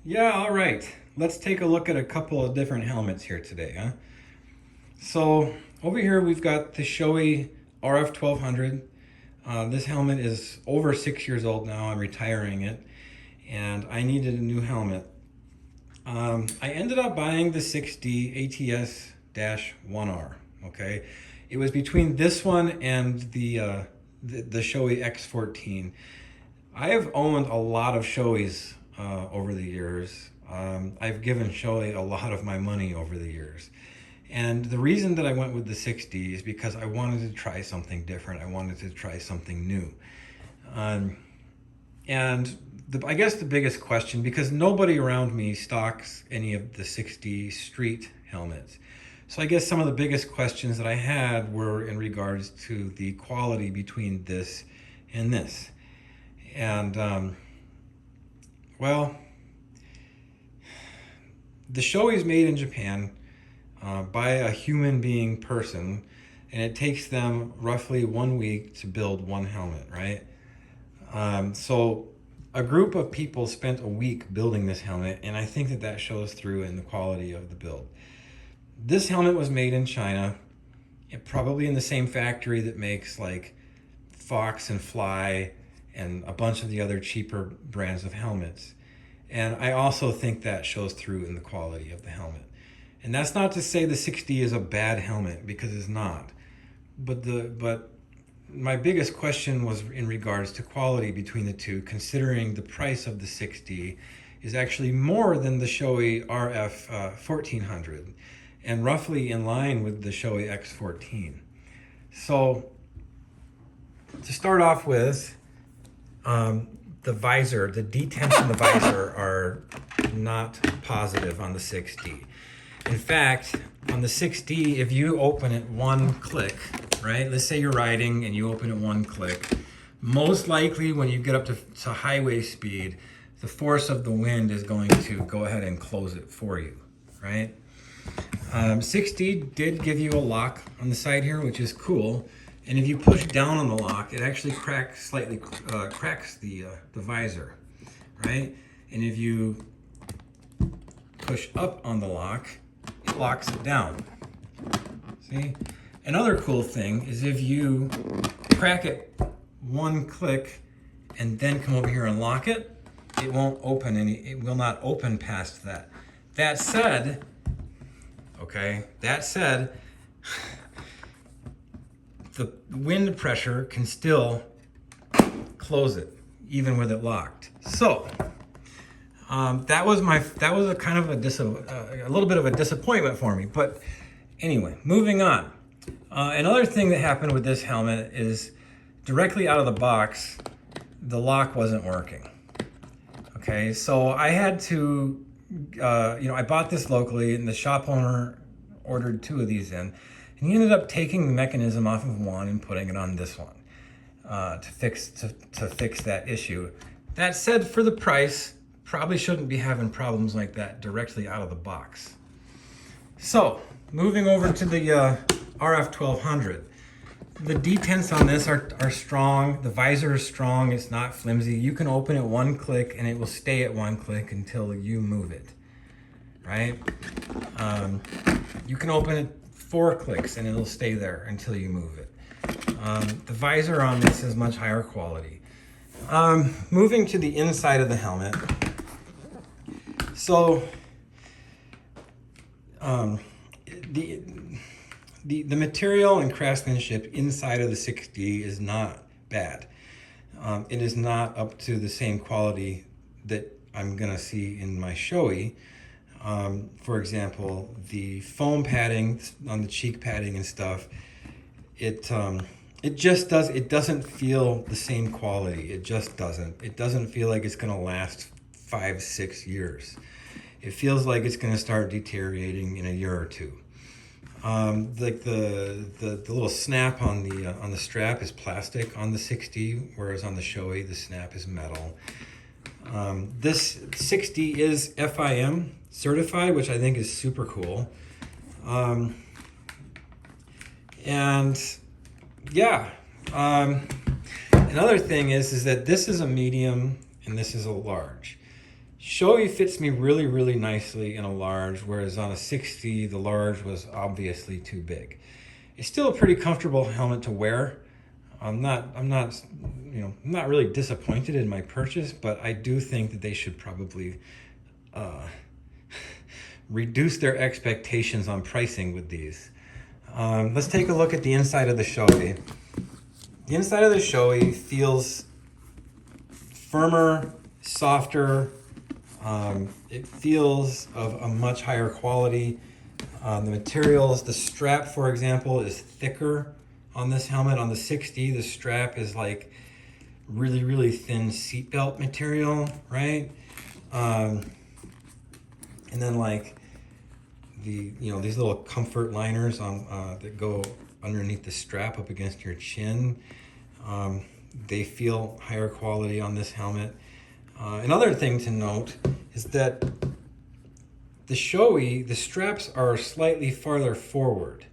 Yeah, all right. Let's take a look at a couple of different helmets here today, huh? So over here we've got the Shoei RF1200. This helmet is over 6 years old now. I'm retiring it, and I needed a new helmet. I ended up buying the 6D ATS-1r. Okay, it was between this one and the Shoei X14. I have owned a lot of Shoeis over the years. I've given Shoei a lot of my money over the years. And the reason that I went with the 6D is because I wanted to try something different. I wanted to try something new. I guess the biggest question, because nobody around me stocks any of the 6D street helmets. So I guess some of the biggest questions that I had were in regards to the quality between this and this. And well, the Shoei is made in Japan by a human being person, and it takes them roughly 1 week to build one helmet, right? So a group of people spent a week building this helmet, and I think that that shows through in the quality of the build. This helmet was made in China, probably in the same factory that makes like Fox and Fly and a bunch of the other cheaper brands of helmets. And I also think that shows through in the quality of the helmet. And that's not to say the 6D is a bad helmet, because it's not. But my biggest question was in regards to quality between the two, considering the price of the 6D is actually more than the Shoei RF1200 and roughly in line with the Shoei X14. So to start off with, the visor, the detents in the visor are not positive on the 6D. In fact, on the 6D, if you open it one click, right? Let's say you're riding and you open it one click. Most likely when you get up to highway speed, the force of the wind is going to go ahead and close it for you, right? 6D did give you a lock on the side here, which is cool. And if you push down on the lock, it actually slightly cracks the visor, right? And if you push up on the lock, it locks it down. See? Another cool thing is if you crack it one click and then come over here and lock it, it won't open it will not open past that. That said, the wind pressure can still close it, even with it locked. So that was a kind of a little bit of a disappointment for me. But anyway, moving on. Another thing that happened with this helmet is directly out of the box, the lock wasn't working. Okay, so I had to, I bought this locally, and the shop owner ordered 2 of these in. And he ended up taking the mechanism off of one and putting it on this one to fix that issue. That said, for the price, probably shouldn't be having problems like that directly out of the box. So, moving over to the RF1200. The detents on this are strong. The visor is strong. It's not flimsy. You can open it one click and it will stay at one click until you move it, right? You can open it 4 clicks and it'll stay there until you move it. The visor on this is much higher quality. Moving to the inside of the helmet. So the material and craftsmanship inside of the 6D is not bad. It is not up to the same quality that I'm gonna see in my Shoei. For example, the foam padding on the cheek padding and stuff, it doesn't feel the same quality. It just doesn't. It doesn't feel like it's gonna last 5-6 years. It feels like it's gonna start deteriorating in a year or two. Like the little snap on the strap is plastic on the 6D, whereas on the Shoei the snap is metal. This 6D is FIM certified, which I think is super cool. Another thing is that this is a medium and this is a large. Shoei fits me really, really nicely in a large, whereas on a 60, the large was obviously too big. It's still a pretty comfortable helmet to wear. I'm not, I'm not really disappointed in my purchase, but I do think that they should probably reduce their expectations on pricing with these. Let's take a look at the inside of the Shoei. The inside of the Shoei feels firmer, softer. It feels of a much higher quality. The materials, the strap, for example, is thicker on this helmet. On the 60, the strap is like really, really thin seatbelt material, right? And then like these little comfort liners on that go underneath the strap up against your chin. They feel higher quality on this helmet. Another thing to note is that the Shoei, the straps are slightly farther forward.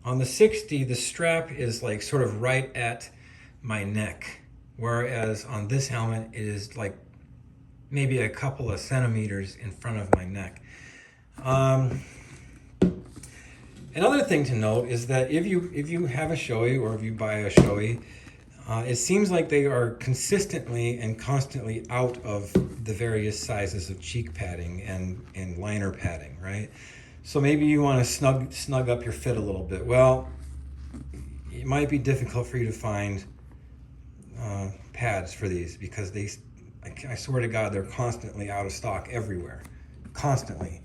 On the 60, the strap is like sort of right at my neck, whereas on this helmet, it is like maybe a couple of centimeters in front of my neck. Another thing to note is that if you have a Shoei or if you buy a Shoei, it seems like they are consistently and constantly out of the various sizes of cheek padding and liner padding, right? So maybe you want to snug up your fit a little bit. Well, it might be difficult for you to find pads for these because I swear to God, they're constantly out of stock everywhere, constantly.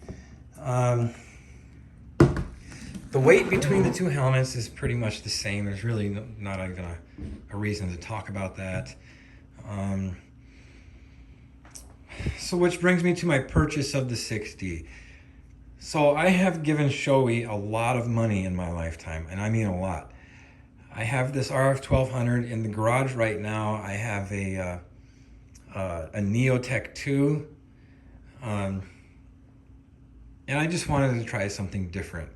The weight between the two helmets is pretty much the same. There's really not even a reason to talk about that. So which brings me to my purchase of the 60. So I have given Shoei a lot of money in my lifetime, and I mean a lot. I have this RF1200 in the garage right now. I have a Neotech 2, and I just wanted to try something different.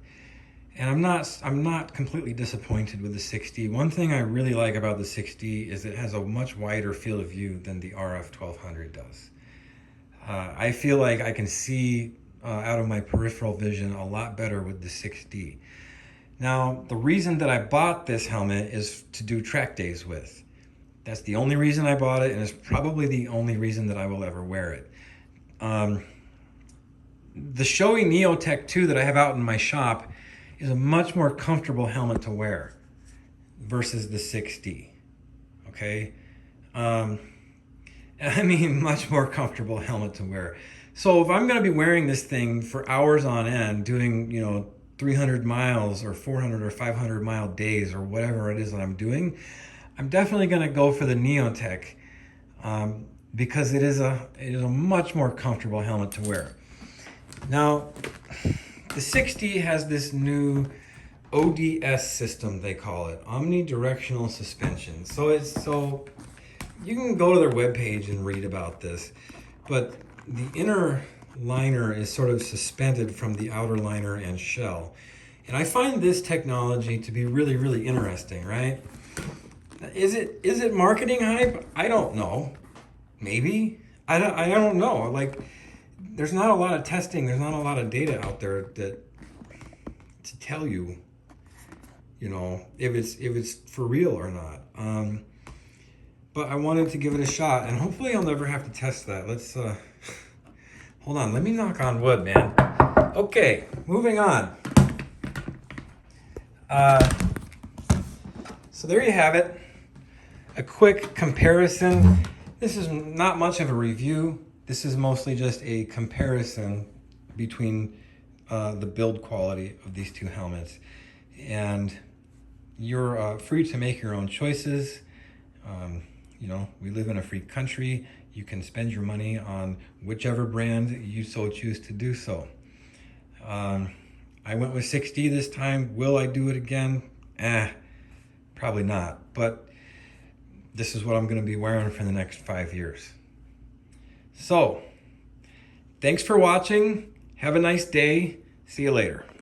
And I'm not completely disappointed with the 60. One thing I really like about the 60 is it has a much wider field of view than the RF1200 does. I feel like I can see out of my peripheral vision a lot better with the 6D. Now, the reason that I bought this helmet is to do track days with. That's the only reason I bought it, and it's probably the only reason that I will ever wear it. The Shoei Neotech 2 that I have out in my shop is a much more comfortable helmet to wear versus the 6D, okay? I mean, much more comfortable helmet to wear. So if I'm gonna be wearing this thing for hours on end, doing, 300 miles or 400 or 500 mile days or whatever it is that I'm doing, I'm definitely gonna go for the Neotech because it is a much more comfortable helmet to wear. Now, the 60 has this new ODS system, they call it, omnidirectional suspension. So you can go to their webpage and read about this, but the inner liner is sort of suspended from the outer liner and shell. And I find this technology to be really, really interesting, right? Is it marketing hype? I don't know. Maybe. I don't know. Like, there's not a lot of testing, there's not a lot of data out there to tell you, if it's for real or not. But I wanted to give it a shot, and hopefully I'll never have to test that. Let's hold on, let me knock on wood, man. Okay, moving on. So there you have it. A quick comparison. This is not much of a review. This is mostly just a comparison between the build quality of these two helmets. And you're free to make your own choices. We live in a free country. You can spend your money on whichever brand you so choose to do so. I went with 6D this time. Will I do it again? Probably not. But this is what I'm going to be wearing for the next 5 years. So, thanks for watching. Have a nice day. See you later.